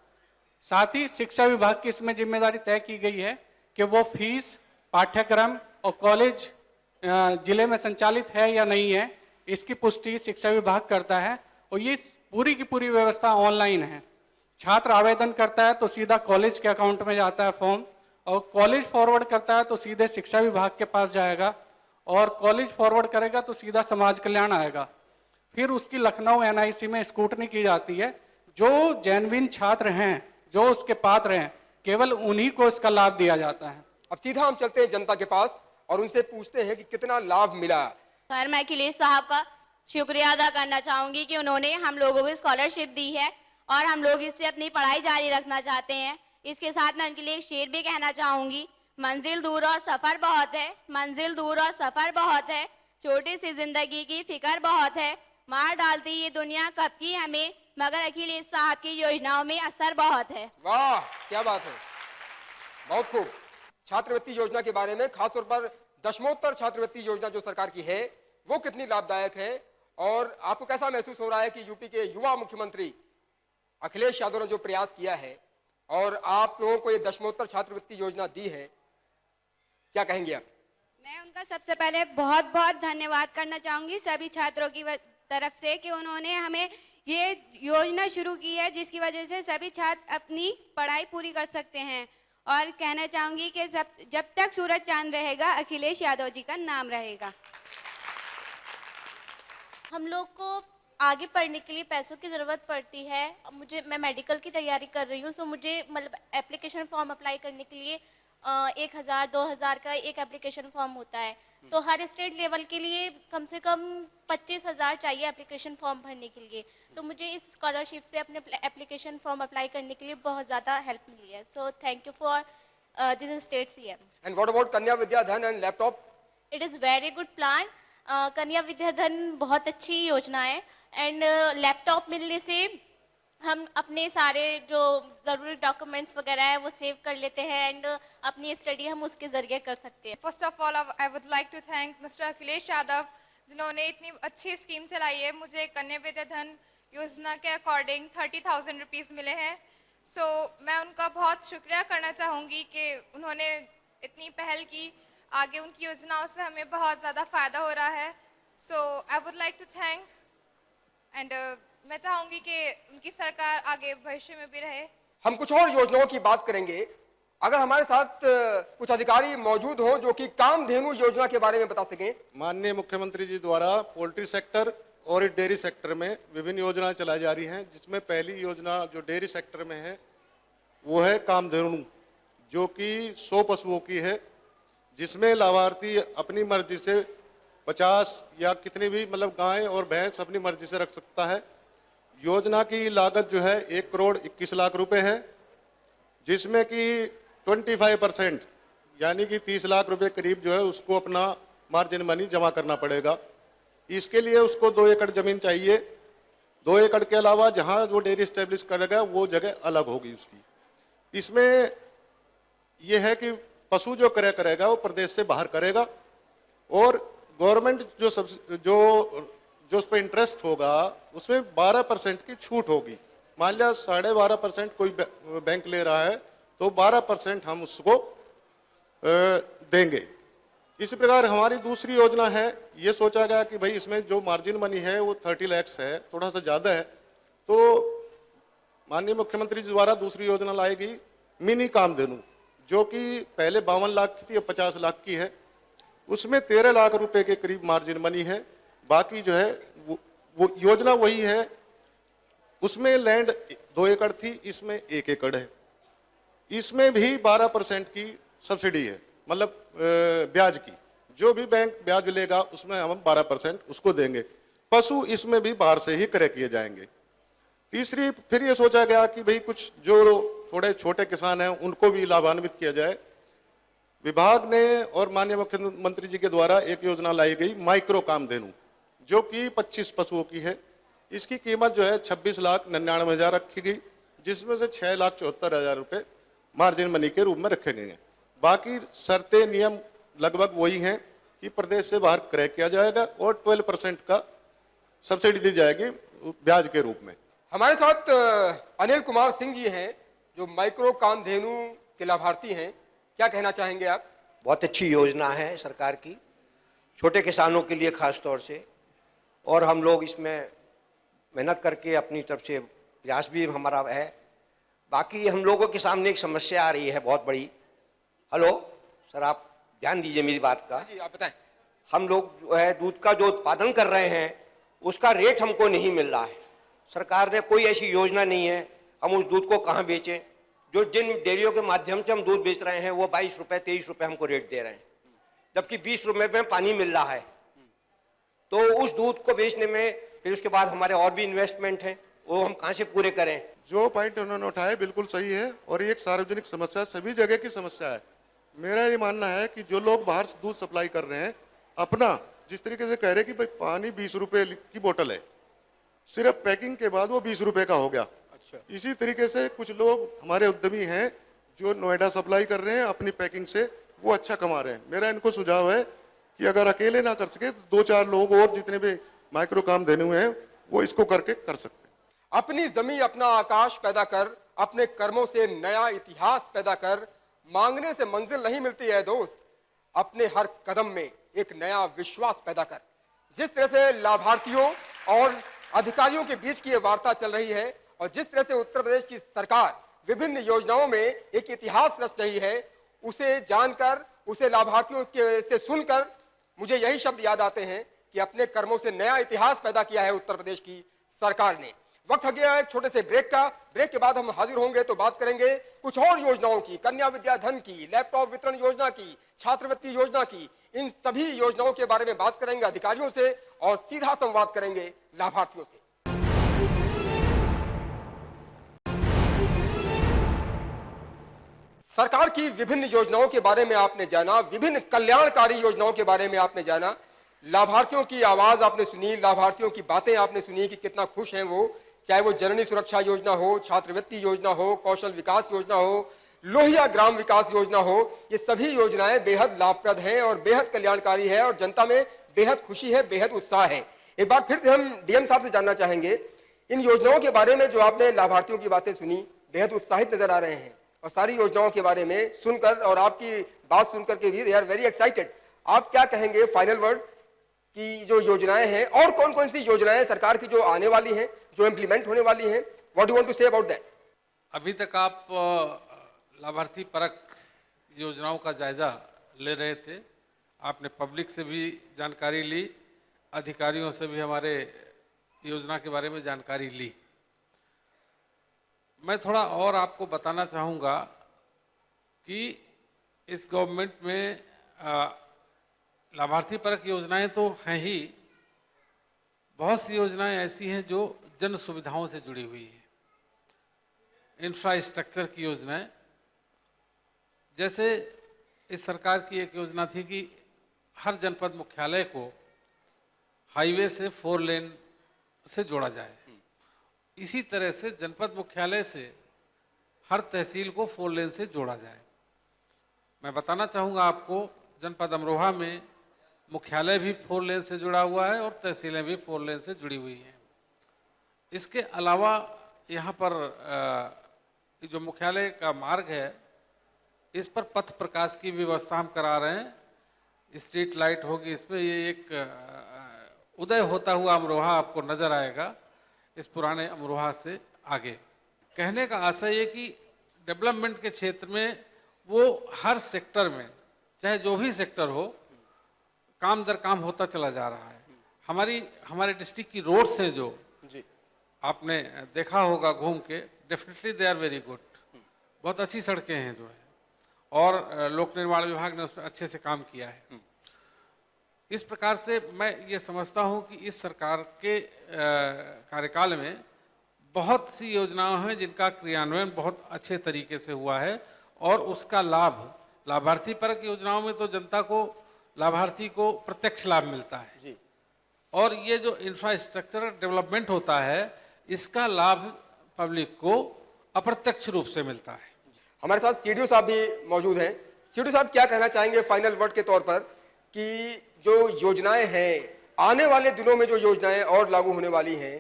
साथ ही शिक्षा विभाग की इसमें जिम्मेदारी तय की गई है कि वो फीस, पाठ्यक्रम और कॉलेज जिले में संचालित है या नहीं है, इसकी पुष्टि शिक्षा विभाग करता है। और ये पूरी की पूरी व्यवस्था ऑनलाइन है। छात्र आवेदन करता है तो सीधा कॉलेज के अकाउंट में जाता है फॉर्म, और कॉलेज फॉरवर्ड करता है तो सीधे शिक्षा विभाग के पास जाएगा, और कॉलेज फॉरवर्ड करेगा तो सीधा समाज कल्याण आएगा। फिर उसकी लखनऊ NIC में स्क्रूटनी की जाती है। जो जेन्युइन छात्र हैं, जो उसके पात्र हैं, केवल उन्हीं को इसका लाभ दिया जाता है। अब सीधा हम चलते हैं जनता के पास और उनसे पूछते हैं कि कितना लाभ मिला। सर, मैं अखिलेश साहब का शुक्रिया अदा करना चाहूंगी कि उन्होंने हम लोगों को स्कॉलरशिप दी है और हम लोग इससे अपनी पढ़ाई जारी रखना चाहते हैं। इसके साथ मैं उनके लिए एक शेर भी कहना चाहूंगी। मंजिल दूर और सफर बहुत है, मंजिल दूर और सफर बहुत है, छोटी सी जिंदगी की फिक्र बहुत है, मार डालती ये दुनिया कब की हमें, मगर अखिलेश साहब की योजनाओं में असर बहुत है। वाह, क्या बात है, बहुत खूब। छात्रवृत्ति योजना के बारे में, खासतौर पर दशमोत्तर छात्रवृत्ति योजना जो सरकार की है, वो कितनी लाभदायक है और आपको कैसा महसूस हो रहा है कि यूपी के युवा मुख्यमंत्री अखिलेश यादव ने जो प्रयास किया है और आप लोगों को ये दशमोत्तर छात्रवृत्ति योजना दी है, क्या कहेंगे आप? मैं उनका सबसे पहले बहुत बहुत धन्यवाद करना चाहूंगी सभी छात्रों की तरफ से कि उन्होंने हमें ये योजना शुरू की है, जिसकी वजह से सभी छात्र अपनी पढ़ाई पूरी कर सकते हैं। और कहना चाहूंगी कि जब तक सूरज चांद रहेगा, अखिलेश यादव जी का नाम रहेगा। हम लोग को आगे पढ़ने के लिए पैसों की ज़रूरत पड़ती है। मैं मेडिकल की तैयारी कर रही हूँ, सो मुझे मतलब एप्लीकेशन फॉर्म अप्लाई करने के लिए 1000 2000 का एक एप्लीकेशन फॉर्म होता है। तो हर स्टेट लेवल के लिए कम से कम 25,000 चाहिए एप्लीकेशन फॉर्म भरने के लिए। तो मुझे इस स्कॉलरशिप से अपने एप्लीकेशन फॉर्म अप्लाई करने के लिए बहुत ज़्यादा हेल्प मिली है। So thank you for this state CM। And what about Kanya Vidyadhan and laptop? It is very good plan. Kanya Vidyadhan बहुत अच्छी योजना है एंड लैपटॉप मिलने से हम अपने सारे जो ज़रूरी डॉक्यूमेंट्स वगैरह है वो सेव कर लेते हैं एंड अपनी स्टडी हम उसके ज़रिए कर सकते हैं। First of all I would like to thank mister Akhilesh Yadav जिन्होंने इतनी अच्छी स्कीम चलाई है। मुझे कन्या विद्याधन योजना के अकॉर्डिंग 30,000 रुपीज़ मिले हैं। सो मैं उनका बहुत शुक्रिया करना चाहूँगी कि उन्होंने इतनी पहल की। आगे उनकी योजनाओं से हमें बहुत ज़्यादा फ़ायदा हो रहा है। So I would like to thank and मैं चाहूंगी कि उनकी सरकार आगे भविष्य में भी रहे। हम कुछ और योजनाओं की बात करेंगे। अगर हमारे साथ कुछ अधिकारी मौजूद हों जो कि कामधेनु योजना के बारे में बता सकें। माननीय मुख्यमंत्री जी द्वारा पोल्ट्री सेक्टर और डेयरी सेक्टर में विभिन्न योजनाएं चलाई जा रही हैं, जिसमें पहली योजना जो डेयरी सेक्टर में है वो है कामधेनु, जो कि 100 पशुओं की है, जिसमें लाभार्थी अपनी मर्जी से 50 या कितनी भी मतलब गाय और भैंस अपनी मर्जी से रख सकता है। योजना की लागत जो है 1,21,00,000 रुपए है, जिसमें कि 25% यानी कि 30 लाख रुपए करीब जो है उसको अपना मार्जिन मनी जमा करना पड़ेगा। इसके लिए उसको 2 एकड़ जमीन चाहिए। 2 एकड़ के अलावा जहां वो डेयरी स्टैब्लिश करेगा वो जगह अलग होगी उसकी। इसमें यह है कि पशु जो क्रय करेगा वो प्रदेश से बाहर करेगा और गवर्नमेंट जो उस पर इंटरेस्ट होगा उसमें 12% की छूट होगी। मान लिया 12.5% कोई बैंक ले रहा है तो 12% हम उसको देंगे। इसी प्रकार हमारी दूसरी योजना है, ये सोचा गया कि भाई इसमें जो मार्जिन मनी है वो 30 लाख है, थोड़ा सा ज़्यादा है, तो माननीय मुख्यमंत्री जी द्वारा दूसरी योजना लाई गई मिनी कामधेनु, जो कि पहले 52 लाख की थी, अब 50 लाख की है। उसमें 13 लाख रुपए के करीब मार्जिन मनी है। बाकी जो है वो योजना वही है। उसमें लैंड 2 एकड़ थी, इसमें 1 एकड़ है। इसमें भी 12% की सब्सिडी है, मतलब ब्याज की। जो भी बैंक ब्याज लेगा उसमें हम 12% उसको देंगे। पशु इसमें भी बाहर से ही क्रय किए जाएंगे। तीसरी फिर ये सोचा गया कि भाई कुछ जो थोड़े छोटे किसान हैं उनको भी लाभान्वित किया जाए। विभाग ने और माननीय मुख्यमंत्री जी के द्वारा एक योजना लाई गई माइक्रो कामधेनु, जो कि 25 पशुओं की है। इसकी कीमत जो है 26,99,000 रखी गई, जिसमें से 6,74,000 रुपए मार्जिन मनी के रूप में रखे गए हैं। बाकी शर्तें नियम लगभग वही हैं कि प्रदेश से बाहर क्रय किया जाएगा और 12% का सब्सिडी दी जाएगी ब्याज के रूप में। हमारे साथ अनिल कुमार सिंह जी हैं, जो माइक्रो कामधेनु के लाभार्थी हैं। क्या कहना चाहेंगे आप? बहुत अच्छी योजना है सरकार की, छोटे किसानों के लिए खास तौर से, और हम लोग इसमें मेहनत करके अपनी तरफ से प्रयास भी हमारा है। बाकी हम लोगों के सामने एक समस्या आ रही है बहुत बड़ी। हेलो सर, आप ध्यान दीजिए मेरी बात का। जी, आप बताएं। हम लोग जो है दूध का जो उत्पादन कर रहे हैं उसका रेट हमको नहीं मिल रहा है। सरकार ने कोई ऐसी योजना नहीं है, हम उस दूध को कहाँ बेचें। जो जिन डेयरियों के माध्यम से हम दूध बेच रहे हैं वो 22 रुपए 23 रुपए हमको रेट दे रहे हैं, जबकि 20 रुपए में पानी मिल रहा है। तो उस दूध को बेचने में फिर उसके बाद हमारे और भी इन्वेस्टमेंट हैं, वो हम कहाँ से पूरे करें। जो पॉइंट उन्होंने उठाया बिल्कुल सही है, और ये एक सार्वजनिक समस्या, सभी जगह की समस्या है। मेरा ये मानना है कि जो लोग बाहर से दूध सप्लाई कर रहे हैं, अपना जिस तरीके से कह रहे हैं कि भाई पानी 20 रुपए की बोतल है, सिर्फ पैकिंग के बाद वो 20 रुपए का हो गया। अच्छा। इसी तरीके से कुछ लोग हमारे उद्यमी हैं जो नोएडा सप्लाई कर रहे हैं, अपनी पैकिंग से वो अच्छा कमा रहे हैं। मेरा इनको सुझाव है कि अगर अकेले ना कर सके तो 2-4 लोग और जितने भी माइक्रो कामधेनु हैं वो इसको करके कर सकते हैं। अपनी जमीन अपना आकाश पैदा कर, अपने कर्मों से नया इतिहास पैदा कर। मांगने से मंजिल नहीं मिलती है दोस्त, अपने हर कदम में एक नया विश्वास पैदा कर। जिस तरह से लाभार्थियों और अधिकारियों के बीच की ये वार्ता चल रही है, और जिस तरह से उत्तर प्रदेश की सरकार विभिन्न योजनाओं में एक इतिहास रच रही है, उसे जानकर, उसे लाभार्थियों से सुनकर मुझे यही शब्द याद आते हैं कि अपने कर्मों से नया इतिहास पैदा किया है उत्तर प्रदेश की सरकार ने। वक्त हो गया है छोटे से ब्रेक का। ब्रेक के बाद हम हाजिर होंगे तो बात करेंगे कुछ और योजनाओं की, कन्या विद्या धन की, लैपटॉप वितरण योजना की, छात्रवृत्ति योजना की। इन सभी योजनाओं के बारे में बात करेंगे अधिकारियों से और सीधा संवाद करेंगे लाभार्थियों से। सरकार की विभिन्न योजनाओं के बारे में आपने जाना, विभिन्न कल्याणकारी योजनाओं के बारे में आपने जाना, लाभार्थियों की आवाज आपने सुनी, लाभार्थियों की बातें आपने सुनी कि कितना खुश हैं वो। चाहे वो जननी सुरक्षा योजना हो, छात्रवृत्ति योजना हो, कौशल विकास योजना हो, लोहिया ग्राम विकास योजना हो, ये सभी योजनाएं बेहद लाभप्रद हैं और बेहद कल्याणकारी है, और जनता में बेहद खुशी है, बेहद उत्साह है। एक बार फिर से हम डीएम साहब से जानना चाहेंगे, इन योजनाओं के बारे में जो आपने लाभार्थियों की बातें सुनी, बेहद उत्साहित नजर आ रहे हैं, और सारी योजनाओं के बारे में सुनकर और आपकी बात सुनकर के भी दे आर वेरी एक्साइटेड। आप क्या कहेंगे फाइनल वर्ड की जो योजनाएं हैं, और कौन कौन सी योजनाएं सरकार की जो आने वाली हैं, जो इम्प्लीमेंट होने वाली हैं, what do want to say about that? अभी तक आप लाभार्थी परक योजनाओं का जायजा ले रहे थे, आपने पब्लिक से भी जानकारी ली, अधिकारियों से भी हमारे योजना के बारे में जानकारी ली। मैं थोड़ा और आपको बताना चाहूँगा कि इस गवर्नमेंट में लाभार्थी परक योजनाएं तो हैं ही, बहुत सी योजनाएं ऐसी हैं जो जन सुविधाओं से जुड़ी हुई है, इंफ्रास्ट्रक्चर की योजनाएं। जैसे इस सरकार की एक योजना थी कि हर जनपद मुख्यालय को हाईवे से 4 लेन से जोड़ा जाए। इसी तरह से जनपद मुख्यालय से हर तहसील को 4 लेन से जोड़ा जाए। मैं बताना चाहूँगा आपको, जनपद अमरोहा में मुख्यालय भी 4 लेन से जुड़ा हुआ है और तहसीलें भी 4 लेन से जुड़ी हुई हैं। इसके अलावा यहाँ पर जो मुख्यालय का मार्ग है, इस पर पथ प्रकाश की व्यवस्था हम करा रहे हैं। स्ट्रीट लाइट होगी इसमें, ये एक उदय होता हुआ अमरोहा आपको नजर आएगा इस पुराने अमरोहा से आगे। कहने का आशय ये कि डेवलपमेंट के क्षेत्र में वो हर सेक्टर में, चाहे जो भी सेक्टर हो, काम दर काम होता चला जा रहा है। हमारे डिस्ट्रिक्ट की रोड्स हैं जो आपने देखा होगा घूम के, definitely they are very good, बहुत अच्छी सड़कें हैं जो है, और लोक निर्माण विभाग ने उस पर अच्छे से काम किया है। इस प्रकार से मैं ये समझता हूँ कि इस सरकार के कार्यकाल में बहुत सी योजनाएं हैं जिनका क्रियान्वयन बहुत अच्छे तरीके से हुआ है, और उसका लाभ लाभार्थी परक योजनाओं में तो जनता को, लाभार्थी को प्रत्यक्ष लाभ मिलता है जी। और ये जो इंफ्रास्ट्रक्चरल डेवलपमेंट होता है, इसका लाभ पब्लिक को अप्रत्यक्ष रूप से मिलता है। हमारे साथ सीडीओ साहब भी मौजूद हैं। सीडीओ साहब, क्या कहना चाहेंगे फाइनल वर्ड के तौर पर कि जो योजनाएं हैं, आने वाले दिनों में जो योजनाएं और लागू होने वाली हैं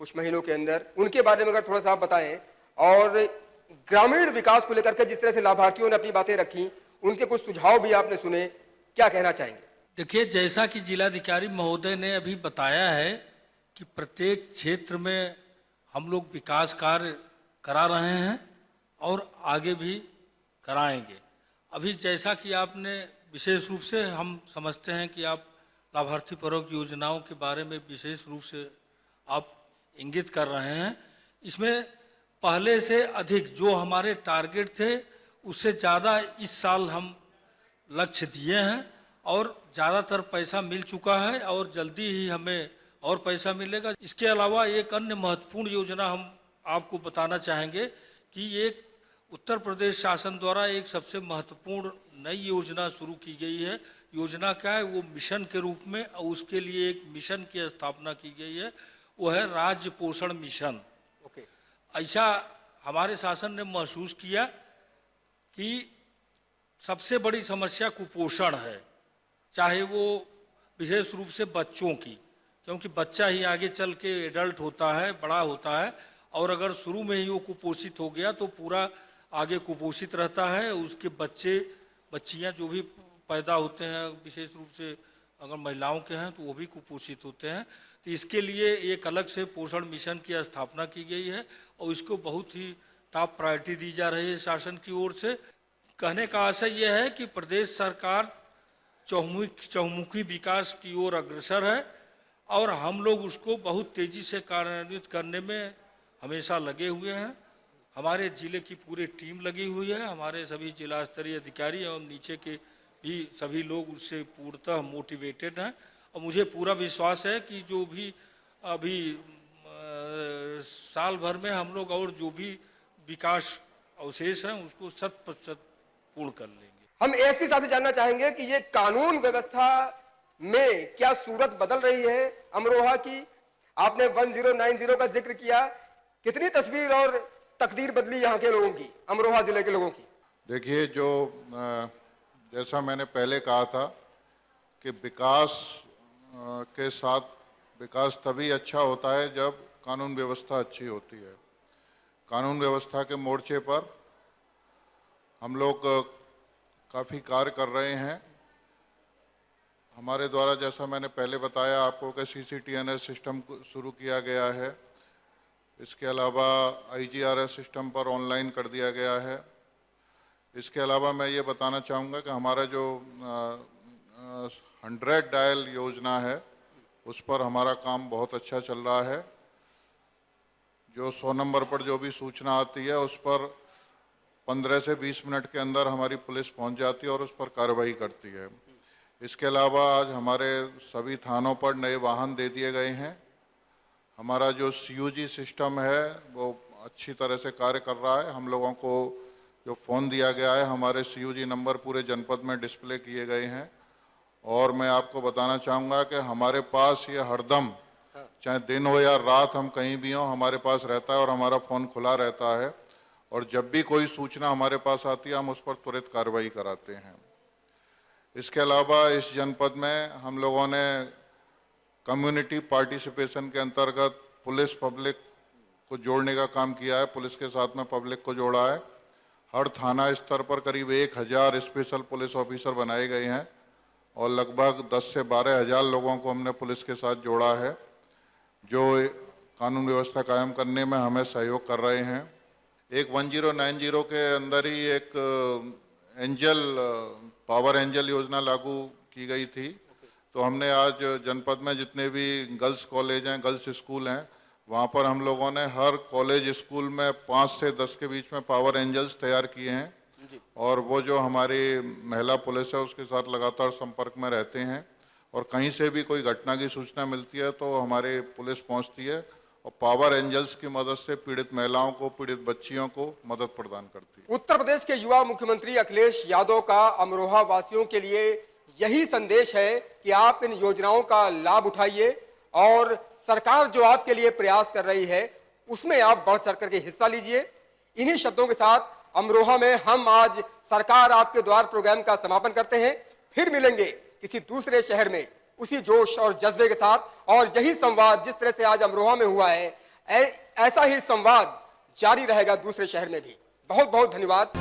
कुछ महीनों के अंदर, उनके बारे में अगर थोड़ा सा आप बताएं, और ग्रामीण विकास को लेकर के जिस तरह से लाभार्थियों ने अपनी बातें रखी, उनके कुछ सुझाव भी आपने सुने, क्या कहना चाहेंगे? देखिए, जैसा कि जिलाधिकारी महोदय ने अभी बताया है कि प्रत्येक क्षेत्र में हम लोग विकास कार्य करा रहे हैं और आगे भी कराएंगे। अभी जैसा कि आपने विशेष रूप से, हम समझते हैं कि आप लाभार्थी परक योजनाओं के बारे में विशेष रूप से आप इंगित कर रहे हैं। इसमें पहले से अधिक जो हमारे टारगेट थे, उससे ज़्यादा इस साल हम लक्ष्य दिए हैं और ज़्यादातर पैसा मिल चुका है और जल्दी ही हमें और पैसा मिलेगा। इसके अलावा एक अन्य महत्वपूर्ण योजना हम आपको बताना चाहेंगे कि एक उत्तर प्रदेश शासन द्वारा एक सबसे महत्वपूर्ण नई योजना शुरू की गई है। योजना क्या है? वो मिशन के रूप में, और उसके लिए एक मिशन की स्थापना की गई है, वो है राज्य पोषण मिशन। ऐसा हमारे शासन ने महसूस किया कि सबसे बड़ी समस्या कुपोषण है, चाहे वो विशेष रूप से बच्चों की, क्योंकि बच्चा ही आगे चल के एडल्ट होता है, बड़ा होता है, और अगर शुरू में ही वो कुपोषित हो गया तो पूरा आगे कुपोषित रहता है। उसके बच्चे बच्चियां जो भी पैदा होते हैं, विशेष रूप से अगर महिलाओं के हैं तो वो भी कुपोषित होते हैं। तो इसके लिए एक अलग से पोषण मिशन की स्थापना की गई है और इसको बहुत ही टॉप प्रायोरिटी दी जा रही है शासन की ओर से। कहने का आशय यह है कि प्रदेश सरकार चहुमुखी विकास की ओर अग्रसर है और हम लोग उसको बहुत तेजी से कार्यान्वित करने में हमेशा लगे हुए हैं। हमारे जिले की पूरी टीम लगी हुई है, हमारे सभी जिला स्तरीय अधिकारी एवं नीचे के भी सभी लोग उससे पूर्णतः मोटिवेटेड हैं और मुझे पूरा विश्वास है कि जो भी अभी साल भर में हम लोग और जो भी विकास अवशेष हैं उसको 100% पूर्ण कर लेंगे। हम एसपी साहब से जानना चाहेंगे कि ये कानून व्यवस्था में क्या सूरत बदल रही है अमरोहा की? आपने 1090 का जिक्र किया, कितनी तस्वीर और तकदीर बदली यहाँ के लोगों की, अमरोहा जिले के लोगों की? देखिए, जो जैसा मैंने पहले कहा था कि विकास के साथ विकास तभी अच्छा होता है जब कानून व्यवस्था अच्छी होती है। कानून व्यवस्था के मोर्चे पर हम लोग काफ़ी कार्य कर रहे हैं। हमारे द्वारा, जैसा मैंने पहले बताया आपको, कि CCTNS सिस्टम शुरू किया गया है। इसके अलावा IGRS सिस्टम पर ऑनलाइन कर दिया गया है। इसके अलावा मैं ये बताना चाहूँगा कि हमारा जो 100 डायल योजना है उस पर हमारा काम बहुत अच्छा चल रहा है। जो 100 नंबर पर जो भी सूचना आती है उस पर 15 से 20 मिनट के अंदर हमारी पुलिस पहुंच जाती है और उस पर कार्रवाई करती है। इसके अलावा आज हमारे सभी थानों पर नए वाहन दे दिए गए हैं। हमारा जो CUG सिस्टम है वो अच्छी तरह से कार्य कर रहा है। हम लोगों को जो फ़ोन दिया गया है, हमारे CUG नंबर पूरे जनपद में डिस्प्ले किए गए हैं। और मैं आपको बताना चाहूँगा कि हमारे पास ये हरदम, चाहे दिन हो या रात, हम कहीं भी हों, हमारे पास रहता है और हमारा फ़ोन खुला रहता है। और जब भी कोई सूचना हमारे पास आती है हम उस पर त्वरित कार्रवाई कराते हैं। इसके अलावा इस जनपद में हम लोगों ने कम्युनिटी पार्टिसिपेशन के अंतर्गत पुलिस पब्लिक को जोड़ने का काम किया है। पुलिस के साथ में पब्लिक को जोड़ा है। हर थाना स्तर पर करीब 1000 स्पेशल पुलिस ऑफिसर बनाए गए हैं और लगभग 10 से 12 हज़ार लोगों को हमने पुलिस के साथ जोड़ा है, जो कानून व्यवस्था कायम करने में हमें सहयोग कर रहे हैं। एक 1090 के अंदर ही एक एंजल पावर एंजल योजना लागू की गई थी। तो हमने आज जनपद में जितने भी गर्ल्स कॉलेज हैं, गर्ल्स स्कूल हैं, वहाँ पर हम लोगों ने हर कॉलेज स्कूल में 5 से 10 के बीच में पावर एंजल्स तैयार किए हैं और वो जो हमारी महिला पुलिस है उसके साथ लगातार संपर्क में रहते हैं और कहीं से भी कोई घटना की सूचना मिलती है तो हमारी पुलिस पहुंचती है और पावर एंजल्स की मदद से पीड़ित महिलाओं को, पीड़ित बच्चियों को मदद प्रदान करती है। उत्तर प्रदेश के युवा मुख्यमंत्री अखिलेश यादव का अमरोहा वासियों के लिए यही संदेश है कि आप इन योजनाओं का लाभ उठाइए और सरकार जो आपके लिए प्रयास कर रही है उसमें आप बढ़ चढ़ करके हिस्सा लीजिए। इन्हीं शब्दों के साथ अमरोहा में हम आज सरकार आपके द्वार प्रोग्राम का समापन करते हैं। फिर मिलेंगे किसी दूसरे शहर में उसी जोश और जज्बे के साथ और यही संवाद जिस तरह से आज अमरोहा में हुआ है ऐसा ही संवाद जारी रहेगा दूसरे शहर में भी। बहुत बहुत धन्यवाद।